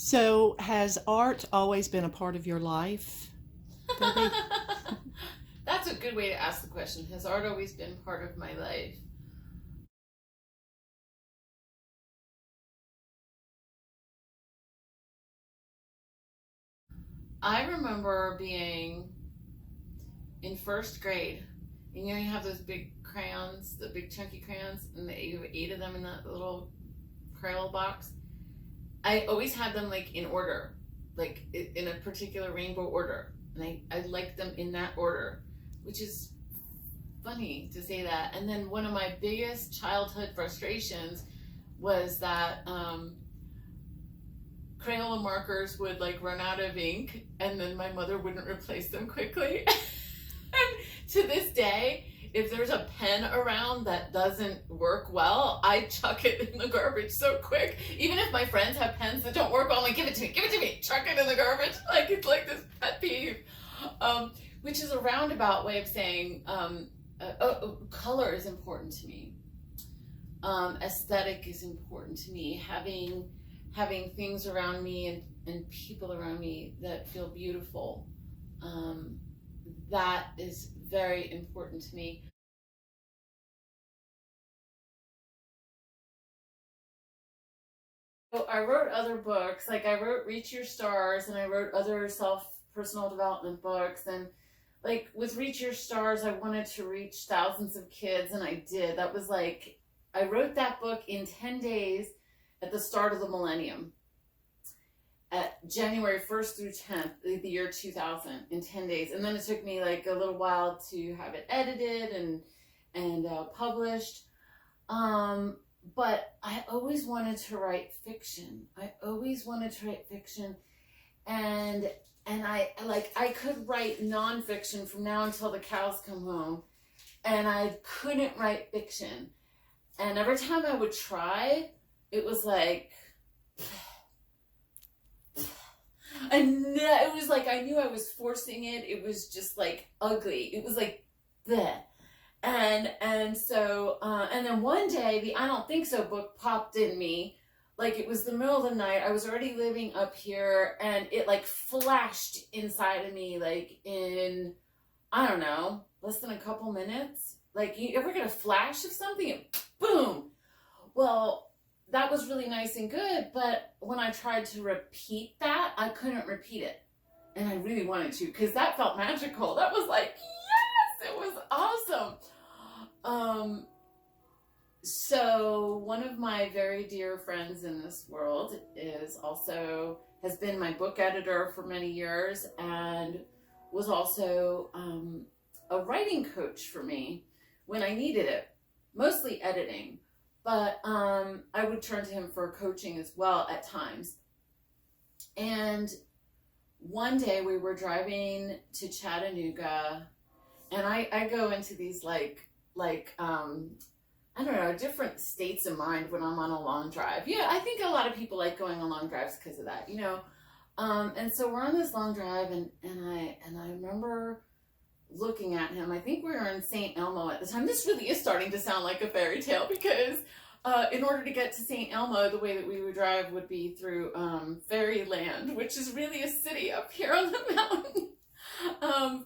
So, has art always been a part of your life, Debbie? That's a good way to ask the question. Has art always been part of my life? I remember being in first grade, and you have those big crayons, the big chunky crayons, and you have 8 of them in that little Crayola box. I always had them like in order, like in a particular rainbow order, and I liked them in that order, which is funny to say that. And then one of my biggest childhood frustrations was that Crayola markers would like run out of ink, and then my mother wouldn't replace them quickly. And to this day, if there's a pen around that doesn't work well, I chuck it in the garbage so quick. Even if my friends have pens that don't work well, I'm like, give it to me, chuck it in the garbage. Like it's like this pet peeve, which is a roundabout way of saying color is important to me. Aesthetic is important to me. Having things around me and people around me that feel beautiful. That is very important to me. So I wrote other books, like I wrote Reach Your Stars, and I wrote other personal development books. And like with Reach Your Stars, I wanted to reach thousands of kids, and I did. That was like, I wrote that book in 10 days at the start of the millennium, at January 1st through 10th, the year 2000, in 10 days. And then it took me like a little while to have it edited and published. But I always wanted to write fiction. I always wanted to write fiction. And I could write nonfiction from now until the cows come home. And I couldn't write fiction. And every time I would try, it was like, it was like I knew I was forcing it. It was just like ugly. It was like bleh. And then one day the I Don't Think So book popped in me. Like it was the middle of the night. I was already living up here, and it like flashed inside of me like in, I don't know, less than a couple minutes. Like you ever get a flash of something and boom. Well, that was really nice and good, but when I tried to repeat that, I couldn't repeat it. And I really wanted to, because that felt magical. That was like, yes, it was awesome. So one of my very dear friends in this world has been my book editor for many years, and was also a writing coach for me when I needed it, mostly editing. But I would turn to him for coaching as well at times. And one day we were driving to Chattanooga, and I go into these I don't know, different states of mind when I'm on a long drive. Yeah, I think a lot of people like going on long drives because of that, you know. And so we're on this long drive, and I remember looking at him. I think we were in St. Elmo at the time. This really is starting to sound like a fairy tale, because in order to get to St. Elmo, the way that we would drive would be through Fairyland, which is really a city up here on the mountain.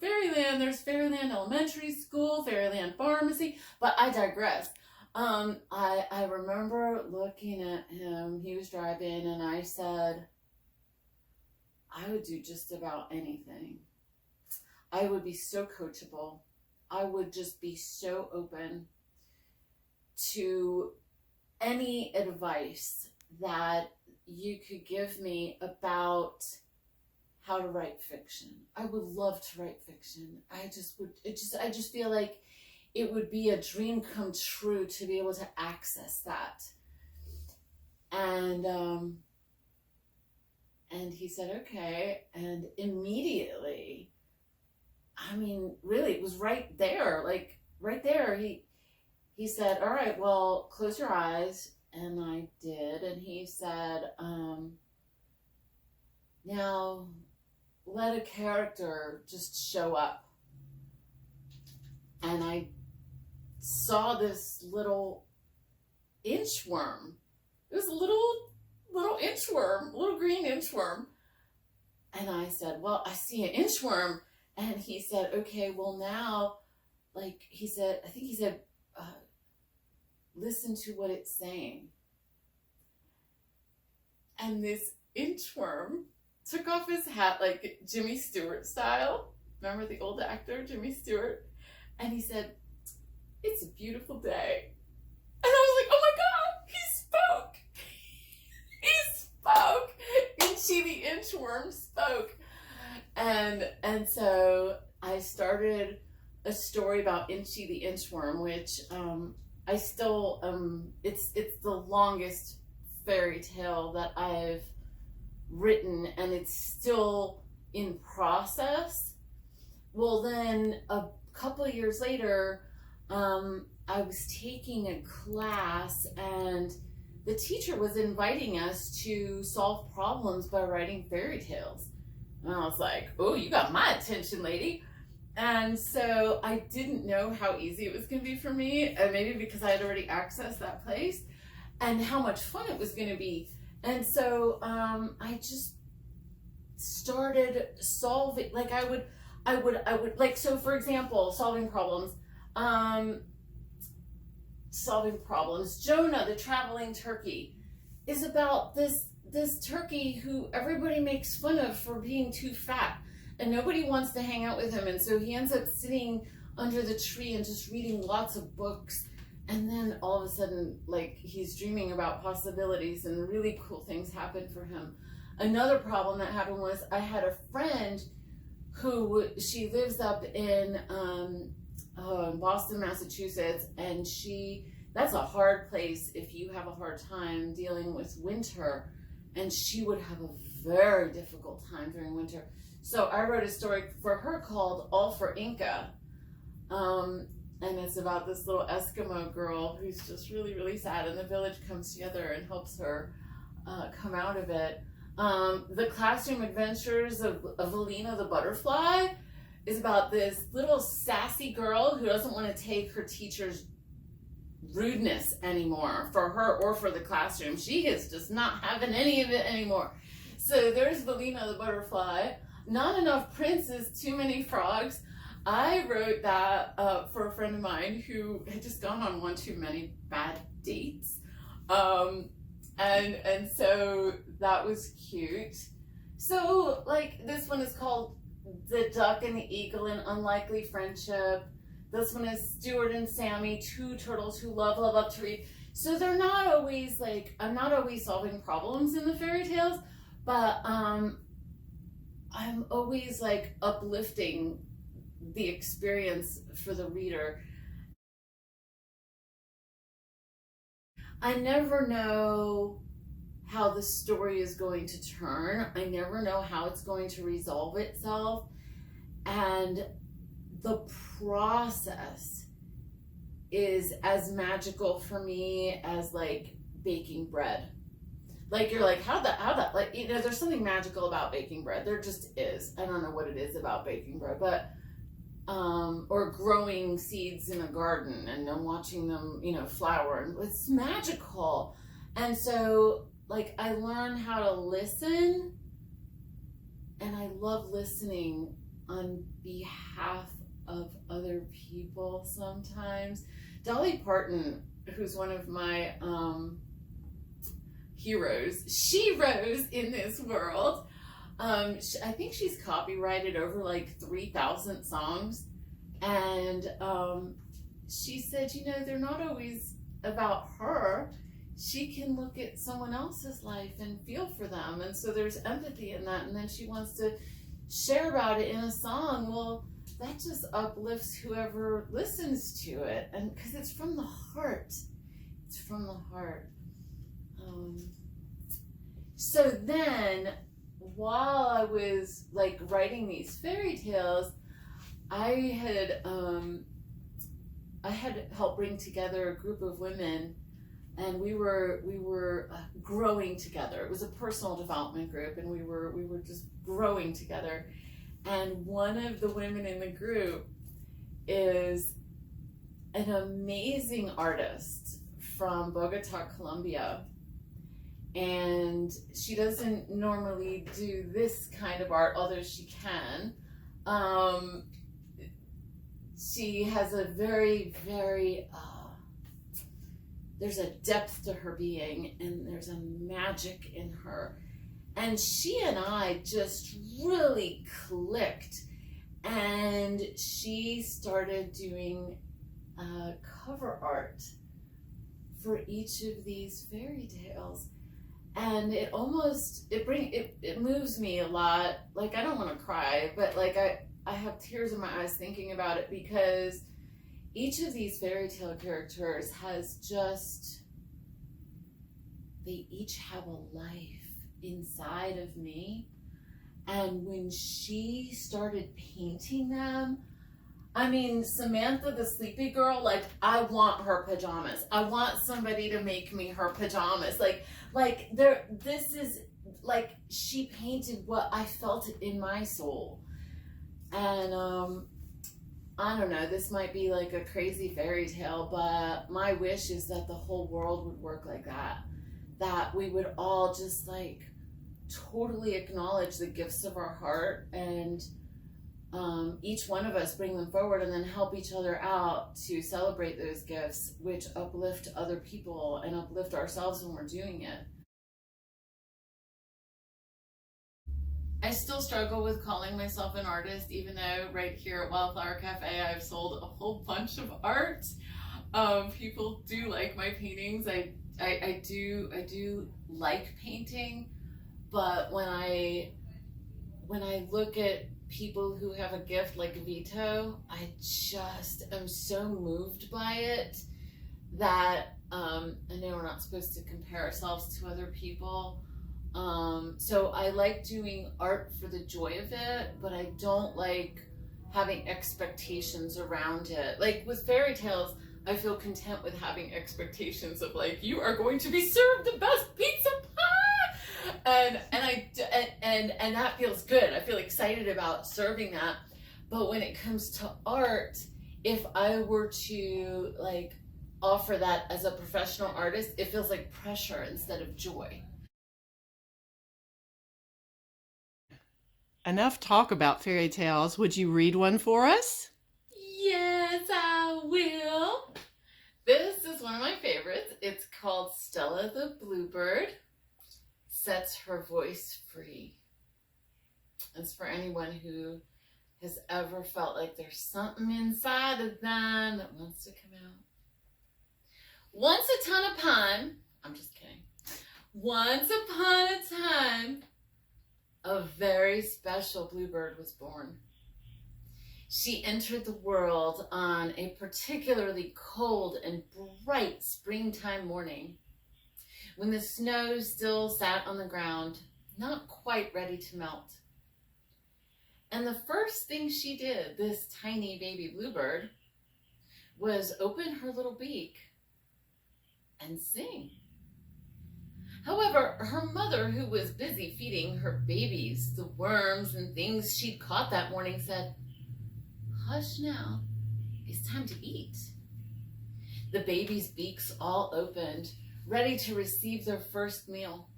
Fairyland, there's Fairyland Elementary School, Fairyland Pharmacy, but I digress. I remember looking at him, he was driving, and I said, I would do just about anything. I would be so coachable. I would just be so open to any advice that you could give me about how to write fiction. I would love to write fiction. I just feel like it would be a dream come true to be able to access that. And he said, okay. And immediately, I mean, really, it was right there, like right there. He said, all right, well, close your eyes. And I did. And he said, now let a character just show up. And I saw this little inchworm. It was a little little inchworm, little green inchworm. And I said, well, I see an inchworm. And he said, okay, well now, like he said, I think he said, listen to what it's saying. And this inchworm took off his hat like Jimmy Stewart style. Remember the old actor, Jimmy Stewart? And he said, it's a beautiful day. And I was like, oh my God, he spoke. He spoke. Inchie the inchworm spoke. And so I started a story about Inchie the inchworm, which I still, it's the longest fairy tale that I've written, and it's still in process. Well, then a couple of years later, I was taking a class, and the teacher was inviting us to solve problems by writing fairy tales. And I was like, oh, you got my attention, lady. And so I didn't know how easy it was going to be for me, and maybe because I had already accessed that place, and how much fun it was going to be. And so I just started solving, like I would like, so for example, solving problems. Jonah, the traveling turkey, is about this turkey who everybody makes fun of for being too fat, and nobody wants to hang out with him. And so he ends up sitting under the tree and just reading lots of books. And then all of a sudden, like, he's dreaming about possibilities, and really cool things happen for him. Another problem that happened was I had a friend who, she lives up in Boston, Massachusetts, and that's a hard place if you have a hard time dealing with winter, and she would have a very difficult time during winter. So I wrote a story for her called All for Inca, and it's about this little Eskimo girl who's just really, really sad, and the village comes together and helps her come out of it. The Classroom Adventures of Valina the Butterfly is about this little sassy girl who doesn't want to take her teacher's rudeness anymore for her or for the classroom. She is just not having any of it anymore. So there's Valina the Butterfly. Not enough princes, too many frogs. I wrote that for a friend of mine who had just gone on one too many bad dates. And so that was cute. So, like, this one is called The Duck and the Eagle, An Unlikely Friendship. This one is Stuart and Sammy, two turtles who love to read. So they're not always, like, I'm not always solving problems in the fairy tales, but I'm always, like, uplifting the experience for the reader. I never know how the story is going to turn. I never know how it's going to resolve itself. And the process is as magical for me as, like, baking bread. Like, you're like, how'd that, like, you know, there's something magical about baking bread. There just is. I don't know what it is about baking bread, but or growing seeds in a garden and then watching them, you know, flower, and it's magical. And so, like, I learn how to listen, and I love listening on behalf of other people sometimes. Dolly Parton, who's one of my heroes, she rose in this world. I think she's copyrighted over like 3,000 songs, and she said, you know, they're not always about her. She can look at someone else's life and feel for them, and so there's empathy in that, and then she wants to share about it in a song. Well, that just uplifts whoever listens to it, and because it's from the heart. It's from the heart. So then, while I was, like, writing these fairy tales, I had helped bring together a group of women, and we were growing together. It was a personal development group, and we were just growing together. And one of the women in the group is an amazing artist from Bogota, Colombia. and she doesn't normally do this kind of art, although she can. She has a very, very, there's a depth to her being, and there's a magic in her. And she and I just really clicked. And she started doing cover art for each of these fairy tales. And it moves me a lot. Like, I don't want to cry, but like I have tears in my eyes thinking about it, because each of these fairy tale characters has just, they each have a life inside of me. And when she started painting them, I mean, Samantha, the sleepy girl, like, I want her pajamas. I want somebody to make me her pajamas. This is, like, she painted what I felt in my soul. And, I don't know, this might be like a crazy fairy tale, but my wish is that the whole world would work like that. That we would all just, like, totally acknowledge the gifts of our heart, and each one of us bring them forward, and then help each other out to celebrate those gifts, which uplift other people and uplift ourselves when we're doing it. I still struggle with calling myself an artist, even though right here at Wildflower Cafe I've sold a whole bunch of art. People do like my paintings. I do like painting, but when I look at people who have a gift like Vito, I just am so moved by it that I know we're not supposed to compare ourselves to other people. So I like doing art for the joy of it, but I don't like having expectations around it. Like with fairy tales, I feel content with having expectations of, like, you are going to be served the best pizza pie, and that feels good. I feel excited about serving that. But when it comes to art, if I were to, like, offer that as a professional artist, it feels like pressure instead of joy. Enough talk about fairy tales. Would you read one for us? Yes, I will. This is one of my favorites. It's called Stella the Bluebird Sets Her Voice Free. It's for anyone who has ever felt like there's something inside of them that wants to come out. Once I'm just kidding. Once upon a time, a very special bluebird was born. She entered the world on a particularly cold and bright springtime morning, when the snow still sat on the ground, not quite ready to melt. And the first thing she did, this tiny baby bluebird, was open her little beak and sing. However, her mother, who was busy feeding her babies the worms and things she'd caught that morning, said, "Hush now, it's time to eat." The babies' beaks all opened, ready to receive their first meal.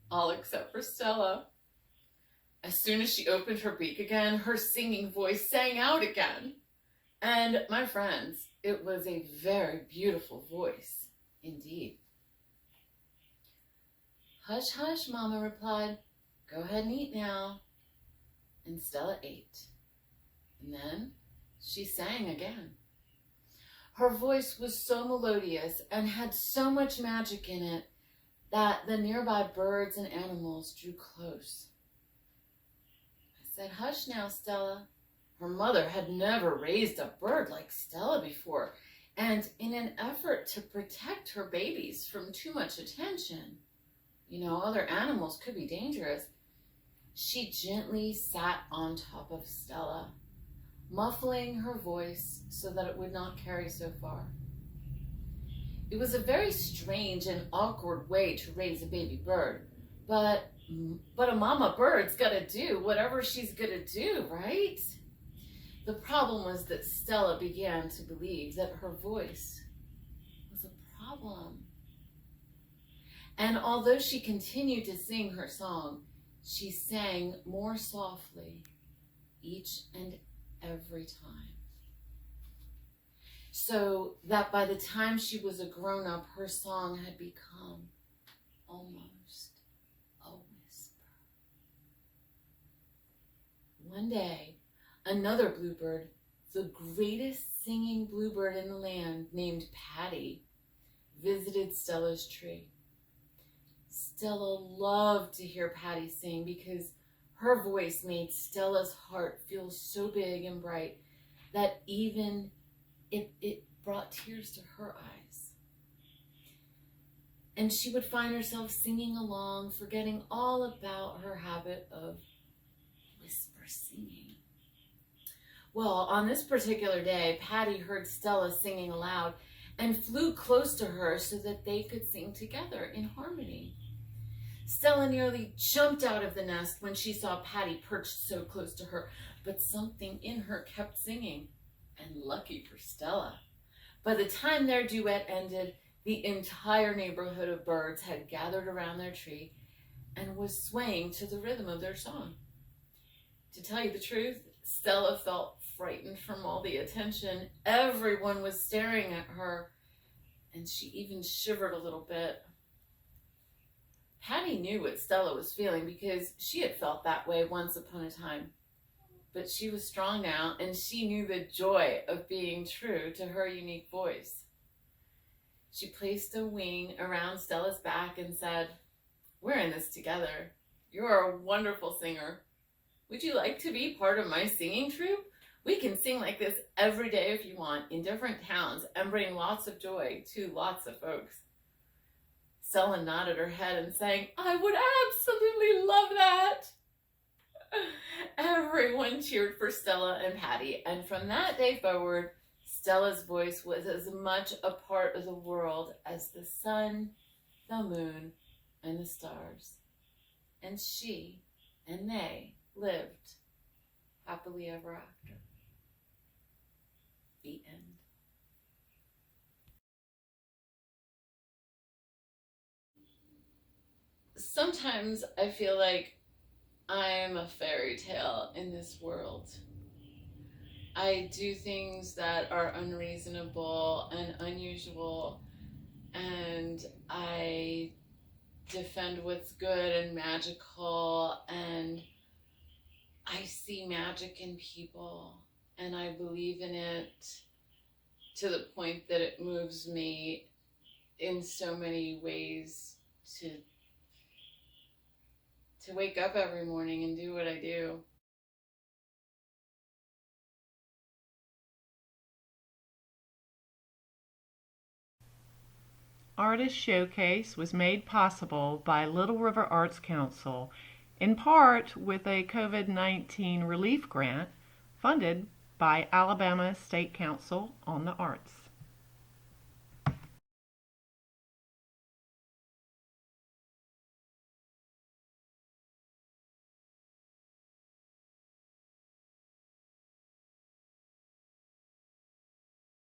All except for Stella. As soon as she opened her beak again, her singing voice sang out again. And my friends, it was a very beautiful voice indeed. "Hush, hush," Mama replied. "Go ahead and eat now." And Stella ate. And then she sang again. Her voice was so melodious and had so much magic in it that the nearby birds and animals drew close. I said, "Hush now, Stella." Her mother had never raised a bird like Stella before, and in an effort to protect her babies from too much attention, other animals could be dangerous, she gently sat on top of Stella, muffling her voice so that it would not carry so far. It was a very strange and awkward way to raise a baby bird, but a mama bird's gotta do whatever she's gonna do, right? The problem was that Stella began to believe that her voice was a problem. And although she continued to sing her song, she sang more softly each and every time. So that by the time she was a grown-up, her song had become almost a whisper. One day, another bluebird, the greatest singing bluebird in the land, named Patty, visited Stella's tree. Stella loved to hear Patty sing because her voice made Stella's heart feel so big and bright that even it brought tears to her eyes. And she would find herself singing along, forgetting all about her habit of whisper singing. Well, on this particular day, Patty heard Stella singing aloud and flew close to her so that they could sing together in harmony. Stella nearly jumped out of the nest when she saw Patty perched so close to her, but something in her kept singing. And lucky for Stella, by the time their duet ended, the entire neighborhood of birds had gathered around their tree and was swaying to the rhythm of their song. To tell you the truth, Stella felt frightened from all the attention. Everyone was staring at her, and she even shivered a little bit. Patty knew what Stella was feeling because she had felt that way once upon a time. But she was strong now, and she knew the joy of being true to her unique voice. She placed a wing around Stella's back and said, "We're in this together. You're a wonderful singer. Would you like to be part of my singing troupe? We can sing like this every day if you want, in different towns, and bring lots of joy to lots of folks." Stella nodded her head and sang, "I would absolutely love that." Everyone cheered for Stella and Patty, and from that day forward, Stella's voice was as much a part of the world as the sun, the moon, and the stars. And she and they lived happily ever after. The end. Sometimes I feel like I'm a fairy tale in this world. I do things that are unreasonable and unusual, and I defend what's good and magical, and I see magic in people, and I believe in it to the point that it moves me in so many ways to wake up every morning and do what I do. Artist Showcase was made possible by Little River Arts Council, in part with a COVID-19 relief grant funded by Alabama State Council on the Arts.